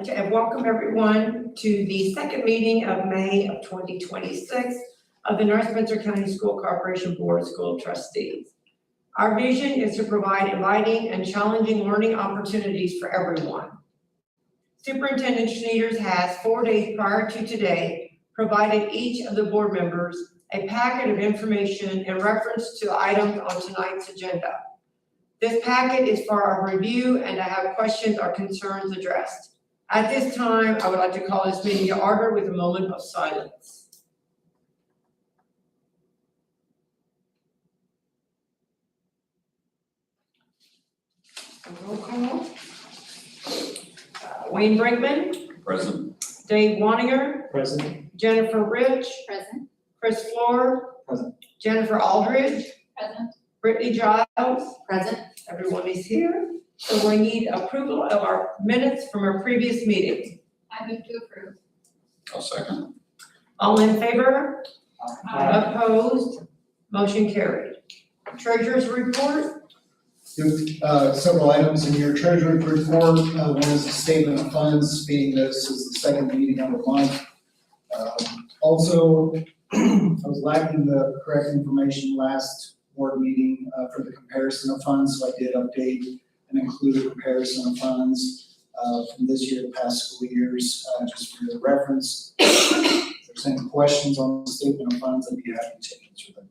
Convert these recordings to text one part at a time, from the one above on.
like to welcome everyone to the second meeting of May of 2026 of the North Spencer County School Corporation Board of School Trustees. Our vision is to provide inviting and challenging learning opportunities for everyone. Superintendent Schneiders has 4 days prior to today provided each of the board members a packet of information in reference to items on tonight's agenda. This packet is for our review and to have questions or concerns addressed. At this time, I would like to call this meeting to order with a moment of silence. Roll call. Wayne Brinkman. Present. Dave Waninger. Present. Jennifer Rich. Present. Chris Floor. Present. Jennifer Aldridge. Present. Brittany Giles. Present. Everyone is here. So we need approval of our minutes from our previous meeting. I move to approve. I'll second. All in favor? Aye. Opposed? Motion carried. Treasurer's report. Several items in your treasury report. One is a statement of funds, being this is the second meeting of the month. Also, I was lacking the correct information last board meeting for the comparison of funds, so I did update and include a comparison of funds from this year to past school years, just for your reference. If there's any questions on the statement of funds, I'd be happy to answer them.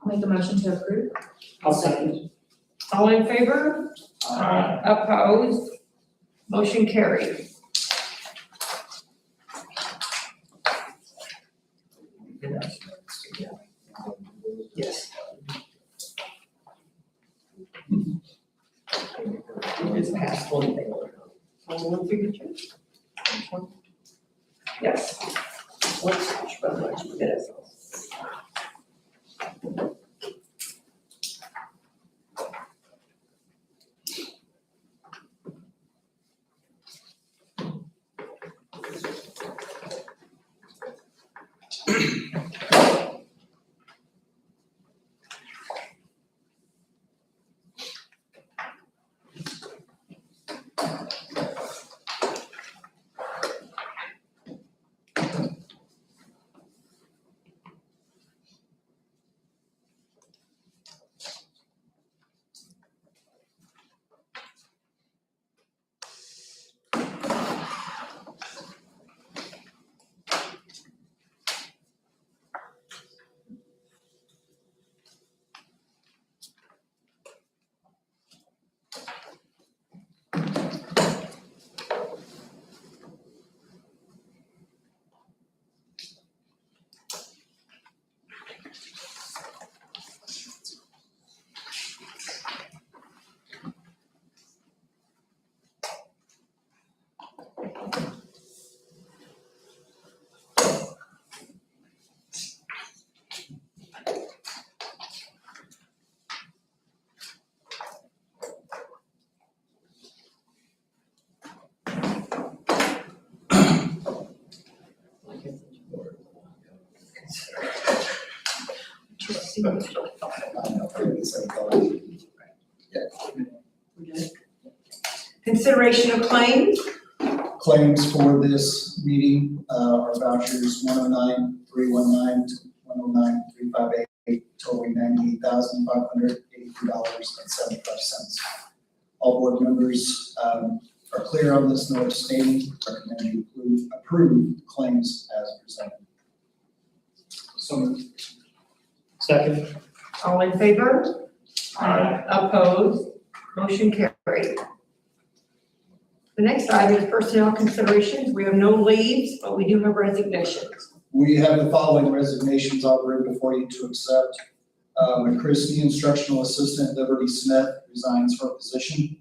I'll make the motion to approve. I'll second. All in favor? Aye. Opposed? Motion carried. Yes. Just pass one thing. One signature? Yes. Let's switch from much minutes. Consideration of claims. Claims for this meeting are vouchers 109,319 to 109,358, totaling $98,583.75. All board members are clear on this, no abstaining. Recommend you approve claims as presented. So moved. Second. All in favor? Aye. Opposed? Motion carried. The next item is personnel considerations. We have no leaves, but we do have resignations. We have the following resignations I'll bring before you to accept. McChristie, instructional assistant, Liberty Smith, resigns her position.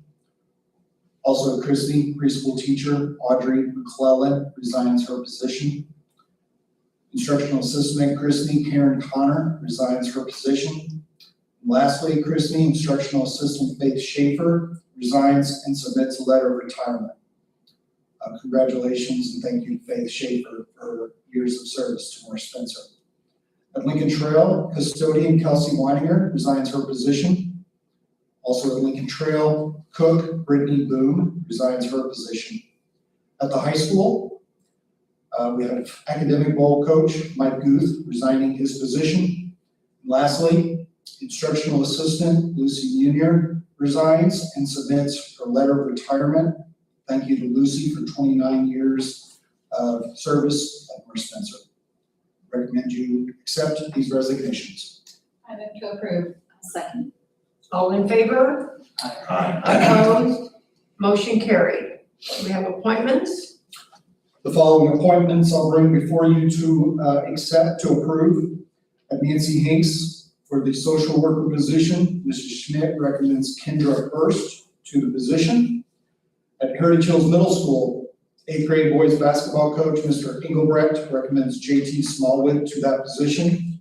Also, Christie, preschool teacher, Audrey McClellan, resigns her position. Instructional assistant, Christie, Karen Connor, resigns her position. And lastly, Christie, instructional assistant, Faith Schaefer, resigns and submits a letter of retirement. Congratulations and thank you, Faith Schaefer, for her years of service to North Spencer. At Lincoln Trail, custodian Kelsey Weininger resigns her position. Also at Lincoln Trail, cook Brittany Boone resigns her position. At the high school, we have academic bowl coach Mike Guth resigning his position. Lastly, instructional assistant Lucy Munier resigns and submits her letter of retirement. Thank you to Lucy for 29 years of service at North Spencer. Recommend you accept these resignations. I move to approve. Second. All in favor? Aye. Opposed? Motion carried. We have appointments. The following appointments I'll bring before you to approve. At Nancy Hanks for the social worker position, Mrs. Schmidt recommends Kendra Hurst to the position. At Heritage Hills Middle School, 8th grade boys basketball coach, Mr. Engelbrecht recommends JT Smallwood to that position.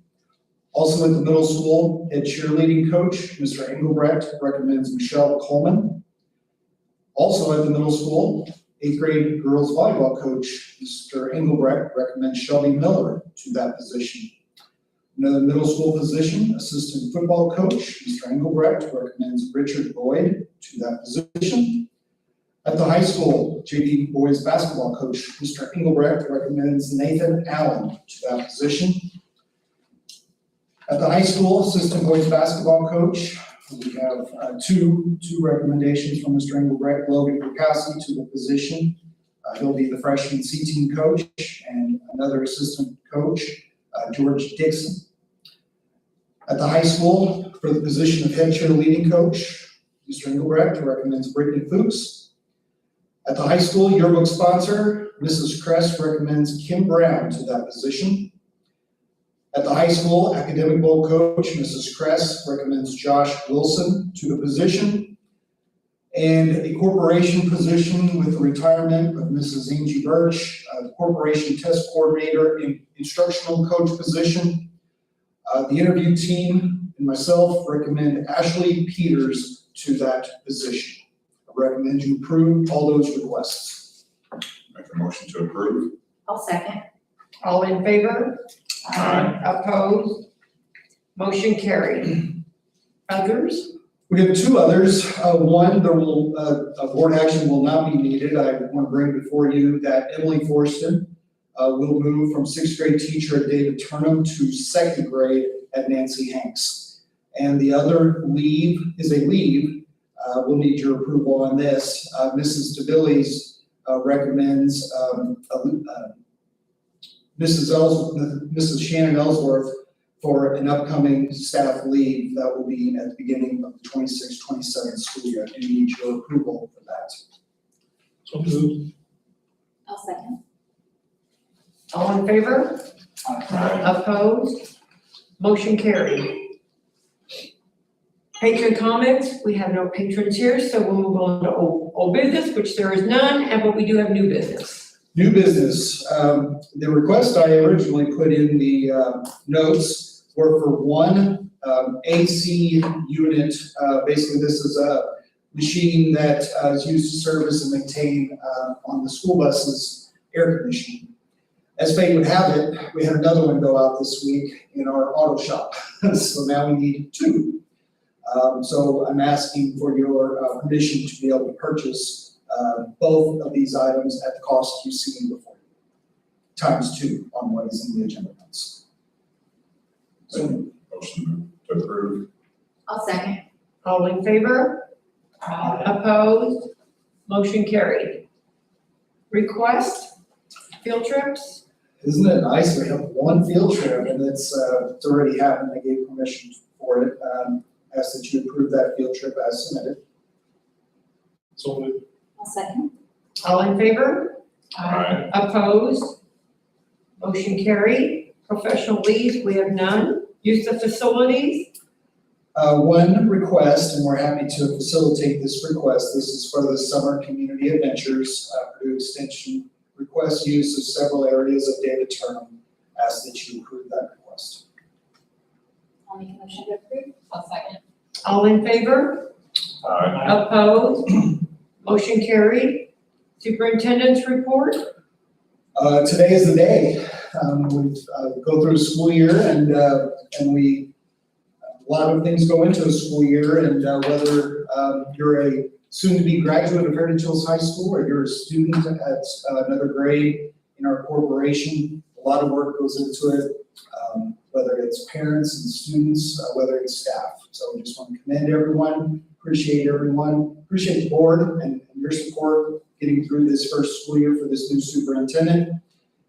Also at the middle school, head cheerleading coach, Mr. Engelbrecht recommends Michelle Coleman. Also at the middle school, 8th grade girls volleyball coach, Mr. Engelbrecht recommends Shelby Miller to that position. Another middle school position, assistant football coach, Mr. Engelbrecht recommends Richard Boyd to that position. At the high school, JV boys basketball coach, Mr. Engelbrecht recommends Nathan Allen to that position. At the high school, assistant boys basketball coach, we have two recommendations from Mr. Engelbrecht. Logan Perkowski to the position. He'll be the freshman C team coach, and another assistant coach, George Dixon. At the high school, for the position of head cheerleading coach, Mr. Engelbrecht recommends Brittany Fuchs. At the high school yearbook sponsor, Mrs. Kress recommends Kim Brown to that position. At the high school academic bowl coach, Mrs. Kress recommends Josh Wilson to the position. And a corporation position with the retirement of Mrs. Angie Birch, the corporation test coordinator and instructional coach position. The interview team and myself recommend Ashley Peters to that position. I recommend you approve all those requests. Make a motion to approve. I'll second. All in favor? Aye. Opposed? Motion carried. Others? We have two others. One, there will, a board action will not be needed. I want to bring before you that Emily Forston will move from 6th grade teacher at David Turnham to 2nd grade at Nancy Hanks. And the other leave is a leave. We'll need your approval on this. Mrs. DeVillies recommends Mrs. Shannon Ellsworth for an upcoming staff leave that will be at the beginning of the 26-27 school year. I do need your approval for that. So moved. I'll second. All in favor? Aye. Opposed? Motion carried. Patron comments, we have no patrons here, so we'll move on to old business, which there is none, but we do have new business. New business. The request I originally put in the notes were for one AC unit. Basically, this is a machine that is used to service and maintain on the school buses air conditioning. As fate would have it, we had another one go out this week in our auto shop. So now we need two. So I'm asking for your permission to be able to purchase both of these items at the cost you see before you, ×2 on what is in the agenda notes. So, Motion to approve. I'll second. All in favor? Opposed? Motion carried. Request, field trips? isn't it nice? We have one field trip and it's already happened. I gave permission for it. Ask that you approve that field trip as submitted. So moved. I'll second. All in favor? Aye. Opposed? Motion carried. Professional leave, we have none. Use of facilities? One request, and we're happy to facilitate this request. This is for the Summer Community Adventures, Purdue Extension. Request use of several areas of David Turnham. Ask that you approve that request. I'll make a motion to approve. I'll second. All in favor? Aye. Opposed? Motion carried. Superintendent's report? Today is the day. We go through a school year and we a lot of things go into a school year, and whether you're a soon-to-be graduate of Heritage Hills High School or you're a student at another grade in our corporation, a lot of work goes into it, whether it's parents and students, whether it's staff. So we just want to commend everyone, appreciate everyone, appreciate the board and your support getting through this first school year for this new superintendent. And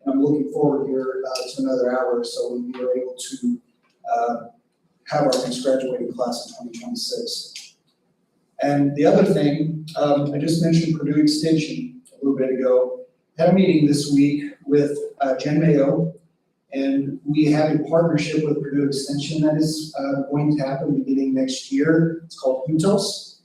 I'm looking forward here to another hour or so when we are able to have our next graduating class in 2026. And the other thing, I just mentioned Purdue Extension a little bit ago. Had a meeting this week with Jen Mayo, and we have a partnership with Purdue Extension that is going to happen beginning next year. It's called UTOS,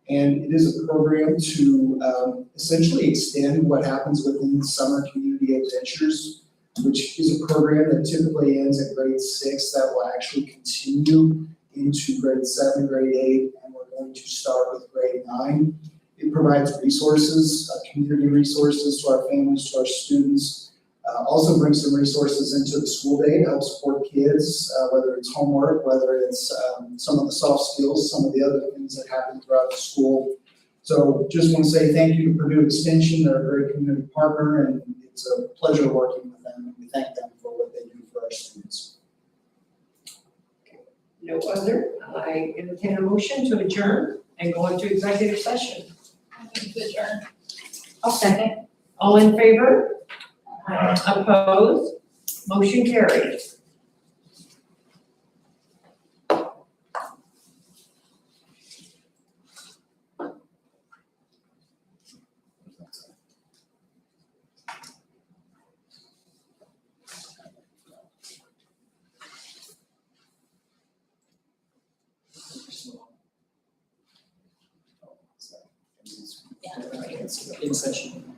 and it is a program to essentially extend what happens within the summer community adventures, which is a program that typically ends at grade 6 that will actually continue into grade 7, grade 8, and we're going to start with grade 9. It provides resources, community resources to our families, to our students. Also brings some resources into the school day to help support kids, whether it's homework, whether it's some of the soft skills, some of the other things that happen throughout the school. So just want to say thank you to Purdue Extension. They're a great community partner, and it's a pleasure working with them, and we thank them for what they do for our students. No other, I entertain a motion to adjourn and go into executive session. I move to adjourn. I'll second. All in favor? Aye. Opposed? Motion carried. In session.